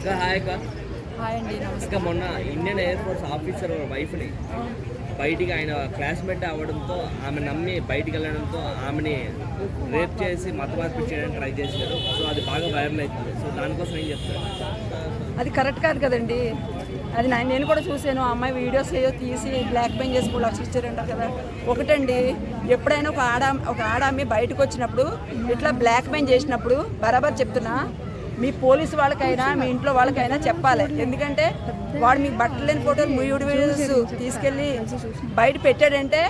Hi అండి, నమస్తే. మొన్న ఇండియన్ ఎయిర్ ఫోర్స్ ఆఫీసర్ వైఫ్ని బయటికి ఆయన క్లాస్మేట్ అవ్వడంతో ఆమె నమ్మి బయటికి వెళ్ళడంతో ఆమెని రేప్ చేసి మత మార్పిడి చేయడానికి ట్రై చేశారు. సో అది బాగా వైరల్ అవుతుంది. సో దానికోసం ఏం చెప్తారు? అది కరెక్ట్ కాదు కదండి. అది నేను కూడా చూసాను. ఆ అమ్మాయి వీడియోస్ ఏదో తీసి బ్లాక్ మెయిల్ చేసి 3 లక్షలు ఇచ్చారంటారు కదా. ఒకటండి, ఎప్పుడైనా ఒక ఆడామి బయటకు వచ్చినప్పుడు ఇట్లా బ్లాక్ మెయిల్ చేసినప్పుడు బరాబర్ చెప్తున్నా, మీ పోలీసు వాళ్ళకైనా మీ ఇంట్లో వాళ్ళకైనా చెప్పాలి. ఎందుకంటే వాడు మీకు బట్టలు లేని ఫోటోలు మూడు వీడియోస్ తీసుకెళ్ళి బయట పెట్టాడంటే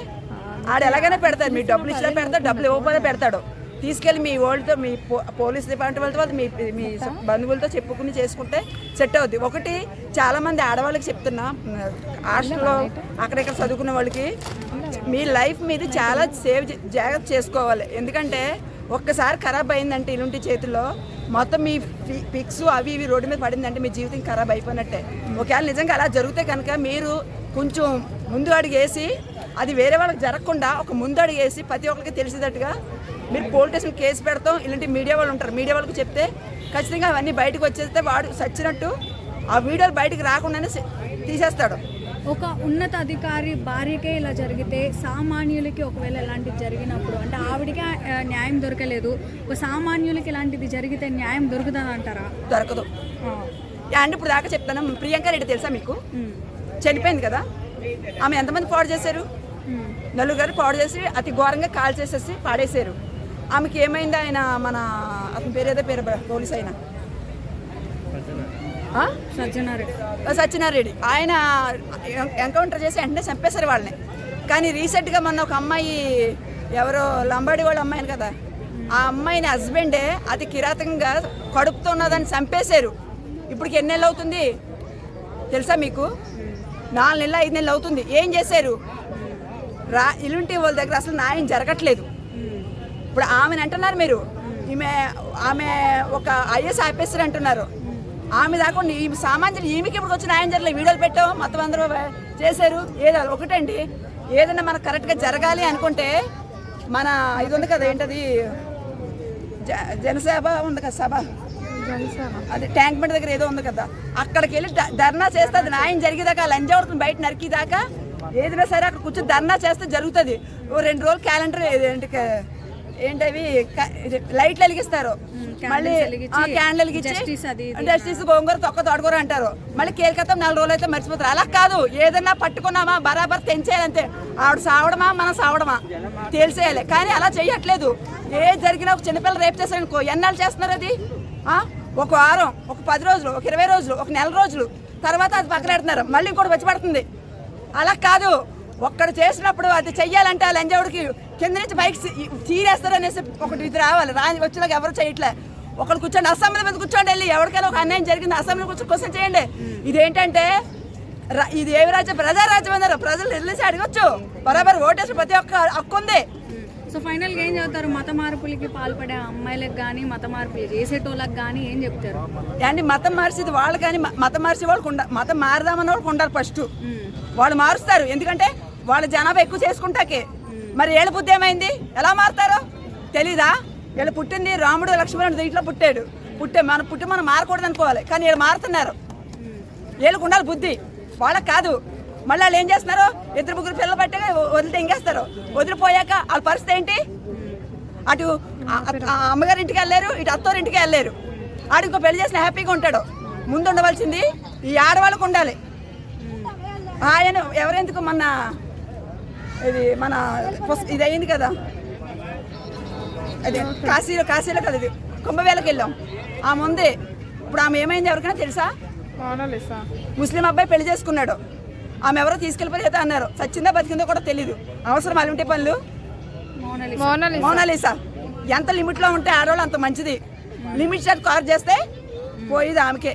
ఆడు ఎలాగైనా పెడతాడు. మీ డబ్బులు ఇచ్చినా పెడతాడు, డబ్బులు ఇవ్వకపోతే పెడతాడు. తీసుకెళ్ళి మీ వాళ్ళతో, మీ పోలీస్ డిపార్ట్మెంట్ వాళ్ళతో, మీ బంధువులతో చెప్పుకుని చేసుకుంటే సెట్ అవుద్ది. ఒకటి, చాలామంది ఆడవాళ్ళకి చెప్తున్నా, హాస్టల్లో అక్కడెక్కడ చదువుకునే వాళ్ళకి, మీ లైఫ్ మీద చాలా జాగ్రత్త చేసుకోవాలి. ఎందుకంటే ఒక్కసారి ఖరాబ్ అయిందంటే ఇలాంటి చేతుల్లో మొత్తం మీ పిక్స్ అవి ఇవి రోడ్డు మీద పడిందంటే మీ జీవితం ఖరాబ్ అయిపోయినట్టే. ఒకవేళ నిజంగా అలా జరిగితే కనుక మీరు కొంచెం ముందు అడిగేసి, అది వేరే వాళ్ళకి జరగకుండా ఒక ముందు అడిగేసి ప్రతి ఒక్కరికి తెలిసేటట్టుగా మీరు పోలీస్ స్టేషన్ కేసు పెడతాం. ఇలాంటి మీడియా వాళ్ళు ఉంటారు, మీడియా వాళ్ళకి చెప్తే ఖచ్చితంగా అవన్నీ బయటకు వచ్చేస్తే వాడు చచ్చినట్టు ఆ వీడియోలు బయటకు రాకుండానే తీసేస్తాడు. ఒక ఉన్నత అధికారి భార్యకే ఇలా జరిగితే సామాన్యులకి ఒకవేళ ఇలాంటిది జరిగినప్పుడు, అంటే ఆవిడకి న్యాయం దొరకలేదు, ఒక సామాన్యులకి ఇలాంటిది జరిగితే న్యాయం దొరుకుతుంది అంటారా? దొరకదు. అంటే ఇప్పుడు దాకా చెప్తాను, ప్రియాంక రెడ్డి తెలుసా మీకు? చనిపోయింది కదా. ఆమె ఎంతమంది పాడు చేశారు? 4 గారు పాడు చేసి అతి ఘోరంగా కాల్ చేసేసి పాడేశారు. ఆమెకి ఏమైంది? ఆయన అతని పేరు ఏదో పేరు పోలీస్ అయినా సత్యనారెడ్డి, ఆయన ఎన్కౌంటర్ చేసి వెంటనే చంపేశారు వాళ్ళని. కానీ రీసెంట్గా మొన్న ఒక అమ్మాయి, ఎవరో లంబాడి వాళ్ళ అమ్మాయిని కదా, ఆ అమ్మాయిని హస్బెండే అతి కిరాతకంగా కడుపుతో ఉన్నదాన్ని చంపేశారు. ఇప్పటికి ఎన్ని నెలలు అవుతుంది తెలుసా మీకు? 4 నెలలు 5 నెలలు అవుతుంది. ఏం చేశారు? ఇలాంటి వాళ్ళ దగ్గర అసలు న్యాయం జరగట్లేదు. ఇప్పుడు ఆమెను అంటున్నారు మీరు, ఆమె ఒక ఐఎస్ ఆఫీసర్ అంటున్నారు. ఆమె దాకుండా ఈ సామాన్యులు ఈమెకి ఇప్పుడు వచ్చి న్యాయం జరగలేదు. వీడియోలు పెట్టాం, మొత్తం అందరూ చేశారు. ఏదో ఒకటండి, ఏదైనా మనకు కరెక్ట్గా జరగాలి అనుకుంటే మన ఇది ఉంది కదా, ఏంటది జనసేవ ఉంది కదా, సభ, అది ట్యాంక్ బండ్ దగ్గర ఏదో ఉంది కదా, అక్కడికి వెళ్ళి ధర్నా చేస్తే అది న్యాయం జరిగేదాకా, లంజావుడుకుని బయట నరికిదాకా ఏదైనా సరే అక్కడ కూర్చొని ధర్నా చేస్తే జరుగుతుంది. 2 రోజులు క్యాలెండర్ ఏంటవి లైట్లు వెలిగిస్తారు, మళ్ళీ క్యాండిల్ వెలిగించి జస్టిస్ గోంగూర తొక్క తోడుకోరు అంటారు. మళ్ళీ కేల్కత్తా 4 రోజులు అయితే మర్చిపోతారు. అలా కాదు, ఏదన్నా పట్టుకున్నామా బరాబర్ తెంచేయాలంతే. ఆవిడ సావడమా మనం సావడమా తేల్చేయాలి. కానీ అలా చెయ్యట్లేదు. ఏ జరిగినా ఒక చిన్నపిల్ల రేపు చేశారనుకో, ఎన్నాళ్ళు చేస్తున్నారు? అది ఒక వారం, ఒక 10 రోజులు, ఒక 20 రోజులు, ఒక నెల రోజులు, తర్వాత అది పక్కన పెడుతున్నారు, మళ్ళీ ఇంకోటి వచ్చి పడుతుంది. అలా కాదు, ఒక్కడ చేసినప్పుడు అది చెయ్యాలంటే ఆ లంజావుడికి కింద నుంచి బైక్ తీరేస్తారు అనేసి ఒకటి ఇది రావాలి. వచ్చేలాగా ఎవరు చేయట్లే. ఒకళ్ళు కూర్చోండి, అసెంబ్లీ మీద కూర్చోండి, వెళ్ళి ఎవరికైనా ఒక అన్యాయం జరిగింది అసెంబ్లీ కూర్చొని క్వశ్చన్ చేయండి. ఇదేంటంటే ఇది ఏమి రాజ్యం? ప్రజారాజ్యం అన్నారు. ప్రజలు వెళ్ళేసి అడగొచ్చు, బరాబర్ ఓటేసి ప్రతి ఒక్క హక్కు ఉంది. సో ఫైనల్గా ఏం చెప్తారు? మత మార్పులకి పాల్పడే అమ్మాయిలకు కానీ, మత మార్పులు చేసేటోళ్ళకి కానీ ఏం చెప్తారు? అండి, మతం మార్చేది వాళ్ళు, కానీ మతం మార్చే వాళ్ళకి మతం మారదామన్న వాళ్ళకి ఉండాలి. ఫస్ట్ వాళ్ళు మారుస్తారు, ఎందుకంటే వాళ్ళ జనాభా ఎక్కువ చేసుకుంటాకే. మరి ఏళ్ళ బుద్ధి ఏమైంది? ఎలా మారుతారో తెలీదా? వీళ్ళు పుట్టింది రాముడు లక్ష్మణుడు దీంట్లో పుట్టి మనం మారకూడదు అనుకోవాలి. కానీ వీళ్ళు మారుతున్నారు. వీళ్ళకు ఉండాలి బుద్ధి, వాళ్ళకి కాదు. మళ్ళీ వాళ్ళు ఏం చేస్తున్నారు? 2 3 పిల్లలు పట్టగా వదిలితే ఎంగేస్తారు. వదిలిపోయాక వాళ్ళ పరిస్థితి ఏంటి? అటు అమ్మగారి ఇంటికి వెళ్ళారు, ఇటు అత్తోరి ఇంటికి వెళ్ళారు. ఆడు ఇంకో పెళ్లి చేసిన హ్యాపీగా ఉంటాడు. ముందు ఉండవలసింది ఈ ఆడవాళ్ళకు ఉండాలి. ఆయన ఎవరెందుకు మన ఇది అయింది కదా, అది కాశీలో కదా, ఇది కుంభవేళకి వెళ్ళాం. ఆమె ఉంది. ఇప్పుడు ఆమె ఏమైంది ఎవరికైనా తెలుసా? ముస్లిం అబ్బాయి పెళ్లి చేసుకున్నాడు. ఆమె ఎవరో తీసుకెళ్ళిపోతే అన్నారు. చచ్చిందో బతికిందో కూడా తెలీదు. అవసరం అలాంటి పనులు. మోనాలిసా ఎంత లిమిట్లో ఉంటే ఆడవాళ్ళు అంత మంచిది. లిమిట్ షాట్ కార్ చేస్తే పోయేది ఆమెకే.